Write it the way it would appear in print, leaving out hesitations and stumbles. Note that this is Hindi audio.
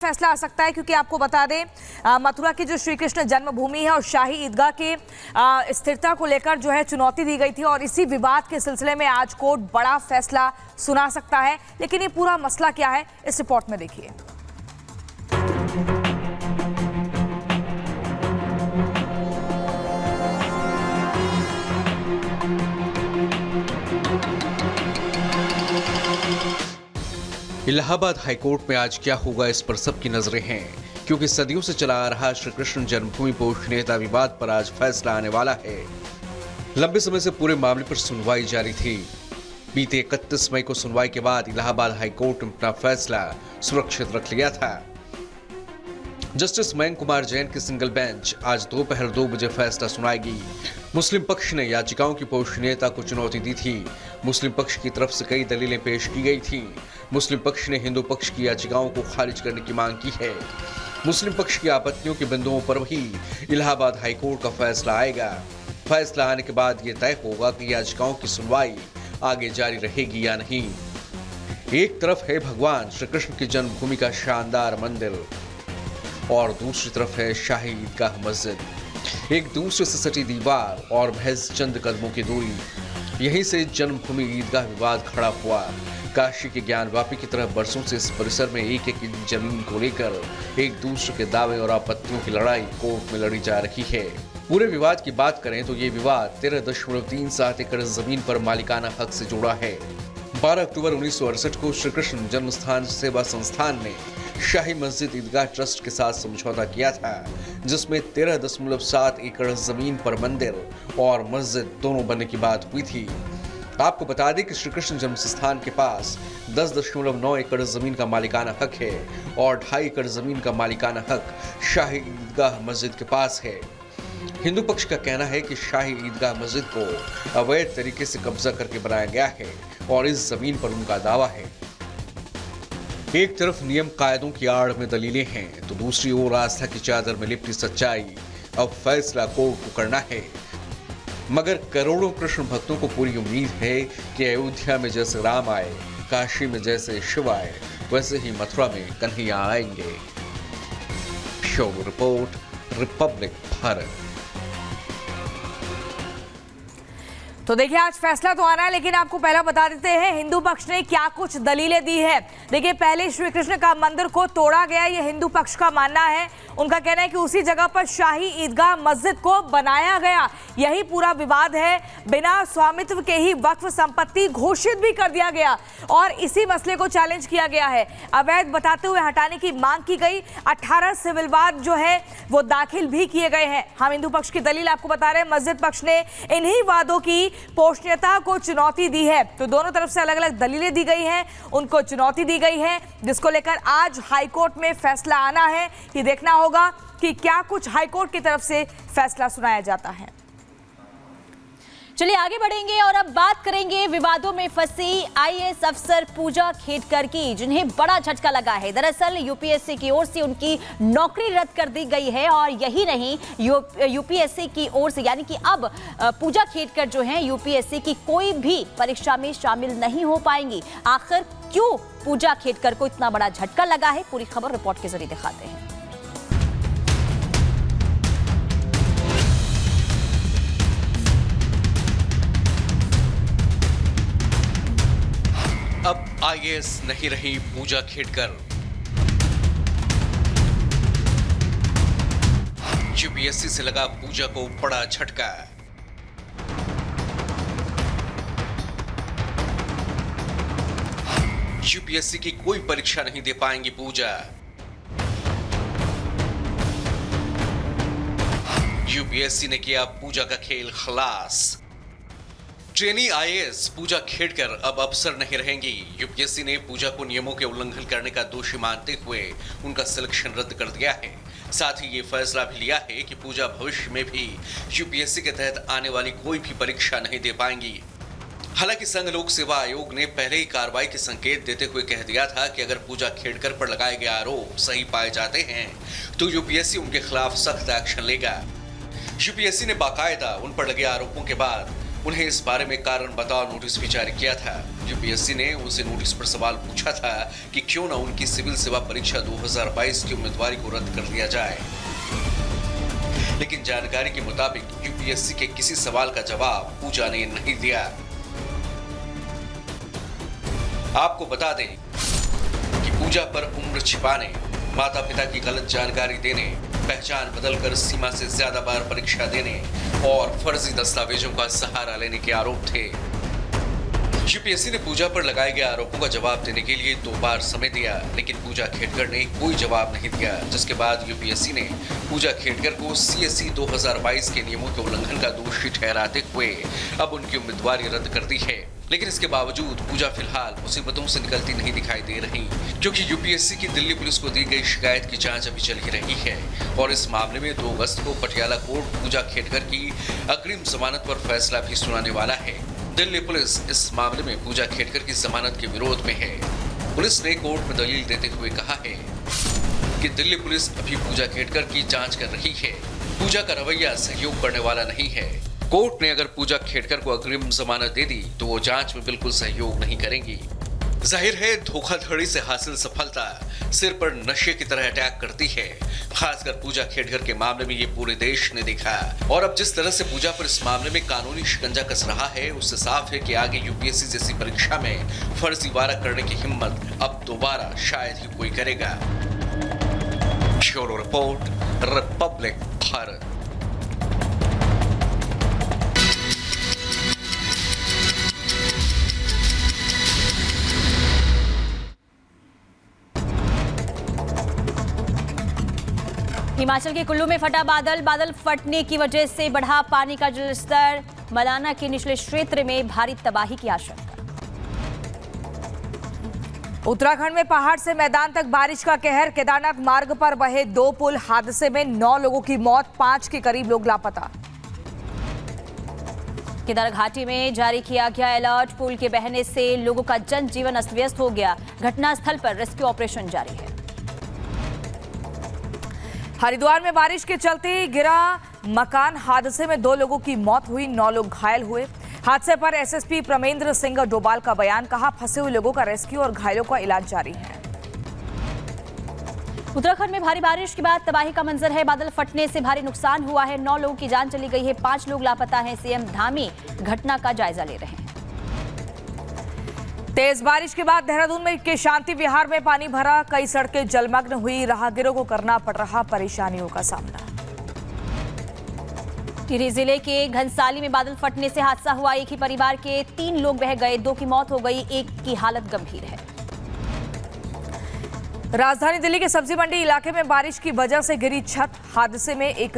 फैसला आ सकता है क्योंकि आपको बता दें मथुरा की जो श्री कृष्ण जन्मभूमि है और शाही ईदगाह के स्थिरता को लेकर जो है चुनौती दी गई थी और इसी विवाद के सिलसिले में आज कोर्ट बड़ा फैसला सुना सकता है। लेकिन ये पूरा मसला क्या है इस रिपोर्ट में देखिए। इलाहाबाद हाईकोर्ट में आज क्या होगा इस पर सबकी नजरें हैं, क्योंकि सदियों से चला आ रहा श्री कृष्ण जन्मभूमि पोषणीयता विवाद पर आज फैसला आने वाला है। लंबे समय से पूरे मामले पर सुनवाई जारी थी। बीते 31 मई को सुनवाई के बाद इलाहाबाद हाईकोर्ट ने अपना फैसला सुरक्षित रख लिया था। जस्टिस मयंक कुमार जैन की सिंगल बेंच आज दोपहर 2 बजे फैसला सुनाएगी। मुस्लिम पक्ष ने याचिकाओं की पोषणीयता को चुनौती दी थी। मुस्लिम पक्ष की तरफ से कई दलीलें पेश की गई थी। मुस्लिम पक्ष ने हिंदू पक्ष की याचिकाओं को खारिज करने की मांग की है। मुस्लिम पक्ष की आपत्तियों के बिंदुओं पर भी इलाहाबाद हाईकोर्ट का फैसला आएगा। फैसला आने के बाद ये तय होगा कि याचिकाओं की सुनवाई आगे जारी रहेगी या नहीं। एक तरफ है भगवान श्री कृष्ण की जन्मभूमि का शानदार मंदिर और दूसरी तरफ है शाही ईदगाह मस्जिद। एक दूसरे से सटी दीवार और महज चंद कदमों की दूरी। यहीं से जन्मभूमि ईदगाह विवाद खड़ा हुआ। काशी के ज्ञानवापी की तरह बरसों से इस परिसर में एक एक जमीन को लेकर एक दूसरे के दावे और आपत्तियों की लड़ाई कोर्ट में लड़ी जा रही है। पूरे विवाद की बात करें तो ये विवाद 13.37 एकड़ जमीन पर मालिकाना हक से जुड़ा है। 12 अक्टूबर 1968 को श्री कृष्ण जन्मस्थान सेवा संस्थान ने शाही मस्जिद ईदगाह ट्रस्ट के साथ समझौता किया था, जिसमें 13.7 एकड़ जमीन पर मंदिर और मस्जिद दोनों बनने की बात हुई थी। आपको बता दें कि श्री कृष्ण जन्मस्थान के पास 10.9 एकड़ जमीन का मालिकाना हक है और 2.5 एकड़ जमीन का मालिकाना हक शाही ईदगाह मस्जिद के पास है। हिंदू पक्ष का कहना है कि शाही ईदगाह मस्जिद को अवैध तरीके से कब्जा करके बनाया गया है और इस जमीन पर उनका दावा है। एक तरफ नियम कायदों की आड़ में दलीलें हैं तो दूसरी ओर आस्था की चादर में लिपटी सच्चाई। अब फैसला कोर्ट को करना है, मगर करोड़ों कृष्ण भक्तों को पूरी उम्मीद है कि अयोध्या में जैसे राम आए, काशी में जैसे शिव आए, वैसे ही मथुरा में कन्हैया आएंगे। Bureau report, Republic Bharat. तो देखिए आज फैसला तो आना है, लेकिन आपको पहला बता देते हैं हिंदू पक्ष ने क्या कुछ दलीलें दी है। देखिए पहले श्री कृष्ण का मंदिर को तोड़ा गया, ये हिंदू पक्ष का मानना है। उनका कहना है कि उसी जगह पर शाही ईदगाह मस्जिद को बनाया गया, यही पूरा विवाद है। बिना स्वामित्व के ही वक्फ संपत्ति घोषित भी कर दिया गया और इसी मसले को चैलेंज किया गया है। अवैध बताते हुए हटाने की मांग की गई। 18 सिविल वाद जो है वो दाखिल भी किए गए हैं। हम हिंदू पक्ष की दलील आपको बता रहे हैं। मस्जिद पक्ष ने इन्हीं वादों की पोषणीयता को चुनौती दी है। तो दोनों तरफ से अलग अलग दलीलें दी गई हैं, उनको चुनौती दी गई है, जिसको लेकर आज हाईकोर्ट में फैसला आना है। ये देखना होगा कि क्या कुछ हाईकोर्ट की तरफ से फैसला सुनाया जाता है। चलिए आगे बढ़ेंगे और अब बात करेंगे विवादों में फंसी आईएएस अफसर पूजा खेडकर की, जिन्हें बड़ा झटका लगा है। दरअसल यूपीएससी की ओर से उनकी नौकरी रद्द कर दी गई है और यही नहीं, यूपीएससी की ओर से यानी कि अब पूजा खेडकर जो हैं यूपीएससी की कोई भी परीक्षा में शामिल नहीं हो पाएंगी। आखिर क्यों पूजा खेडकर को इतना बड़ा झटका लगा है, पूरी खबर रिपोर्ट के जरिए दिखाते हैं। अब आईएएस नहीं रही पूजा खेडकर। यूपीएससी से लगा पूजा को बड़ा झटका। यूपीएससी की कोई परीक्षा नहीं दे पाएंगी पूजा। यूपीएससी ने किया पूजा का खेल खलास। ट्रेनी आईएएस पूजा खेडकर अब अफसर नहीं रहेंगी। यूपीएससी ने पूजा को नियमों के उल्लंघन करने का दोषी मानते हुए उनका सिलेक्शन रद्द कर दिया है। साथ ही ये फैसला भी लिया है कि पूजा भविष्य में भी यूपीएससी के तहत आने वाली कोई भी परीक्षा नहीं दे पाएंगी। हालांकि संघ लोक सेवा आयोग ने पहले ही कार्रवाई के संकेत देते हुए कह दिया था कि अगर पूजा खेडकर पर लगाए गए आरोप सही पाए जाते हैं तो यूपीएससी उनके खिलाफ सख्त एक्शन लेगा। यूपीएससी ने बाकायदा उन पर लगे आरोपों के बाद उन्हें इस बारे में कारण बताओ नोटिस भी जारी किया था। यूपीएससी ने उनसे नोटिस पर सवाल पूछा था कि क्यों न उनकी सिविल सेवा परीक्षा 2022 की उम्मीदवारी को रद्द कर दिया जाए, लेकिन जानकारी के मुताबिक यूपीएससी के किसी सवाल का जवाब पूजा ने नहीं दिया। आपको बता दें कि पूजा पर उम्र छिपाने, माता पिता की गलत जानकारी देने, पहचान बदलकर सीमा से ज्यादा बार परीक्षा देने और फर्जी दस्तावेजों का सहारा लेने के आरोप थे। यूपीएससी ने पूजा पर लगाए गए आरोपों का जवाब देने के लिए 2 बार समय दिया, लेकिन पूजा खेडकर ने कोई जवाब नहीं दिया, जिसके बाद यूपीएससी ने पूजा खेडकर को सीएसई 2022 के नियमों के उल्लंघन का दोषी ठहराते हुए अब उनकी उम्मीदवारी रद्द कर दी है। लेकिन इसके बावजूद पूजा फिलहाल मुसीबतों से निकलती नहीं दिखाई दे रही, क्योंकि यूपीएससी की दिल्ली पुलिस को दी गई शिकायत की जांच अभी चल ही रही है और इस मामले में 2 अगस्त को पटियाला कोर्ट पूजा खेडकर की अग्रिम जमानत पर फैसला भी सुनाने वाला है। दिल्ली पुलिस इस मामले में पूजा खेडकर की जमानत के विरोध में है। पुलिस ने कोर्ट में दलील देते हुए कहा है कि दिल्ली पुलिस अभी पूजा खेडकर की जांच कर रही है। पूजा का रवैया सहयोग करने वाला नहीं है। कोर्ट ने अगर पूजा खेडकर को अग्रिम जमानत दे दी तो वो जांच में बिल्कुल सहयोग नहीं करेंगी। जाहिर है धोखाधड़ी से हासिल सफलता सिर पर नशे की तरह अटैक करती है। खासकर पूजा खेडकर के मामले में ये पूरे देश ने देखा और अब जिस तरह से पूजा पर इस मामले में कानूनी शिकंजा कस रहा है, उससे साफ है कि आगे यूपीएससी जैसी परीक्षा में फर्जीवाड़ा करने की हिम्मत अब दोबारा शायद ही कोई करेगा। Bureau report, Republic Bharat. Himachal के कुल्लू में फटा बादल फटने की वजह से बढ़ा पानी का जलस्तर, मलाना के निचले क्षेत्र में भारी तबाही की आशंका। उत्तराखंड में पहाड़ से मैदान तक बारिश का कहर, केदारनाथ मार्ग पर बहे 2 पुल, हादसे में 9 लोगों की मौत, 5 के करीब लोग लापता। केदार घाटी में जारी किया गया अलर्ट, पुल के बहने से लोगों का जनजीवन अस्त व्यस्त हो गया, घटनास्थल पर रेस्क्यू ऑपरेशन जारी है। हरिद्वार में बारिश के चलते गिरा मकान, हादसे में 2 लोगों की मौत हुई, 9 लोग घायल हुए। हादसे पर एसएसपी प्रमेंद्र सिंह डोभाल का बयान, कहा फंसे हुए लोगों का रेस्क्यू और घायलों का इलाज जारी है। उत्तराखंड में भारी बारिश के बाद तबाही का मंजर है, बादल फटने से भारी नुकसान हुआ है, 9 लोगों की जान चली गई है, 5 लोग लापता हैं। सीएम धामी घटना का जायजा ले रहे हैं। तेज बारिश के बाद देहरादून में के शांति विहार में पानी भरा, कई सड़कें जलमग्न हुई, राहगीरों को करना पड़ रहा परेशानियों का सामना। टिहरी जिले के घनसाली में बादल फटने से हादसा हुआ, एक ही परिवार के 3 लोग बह गए, 2 की मौत हो गई, 1 की हालत गंभीर है। राजधानी दिल्ली के सब्जी मंडी इलाके में बारिश की वजह से गिरी छत, हादसे में एक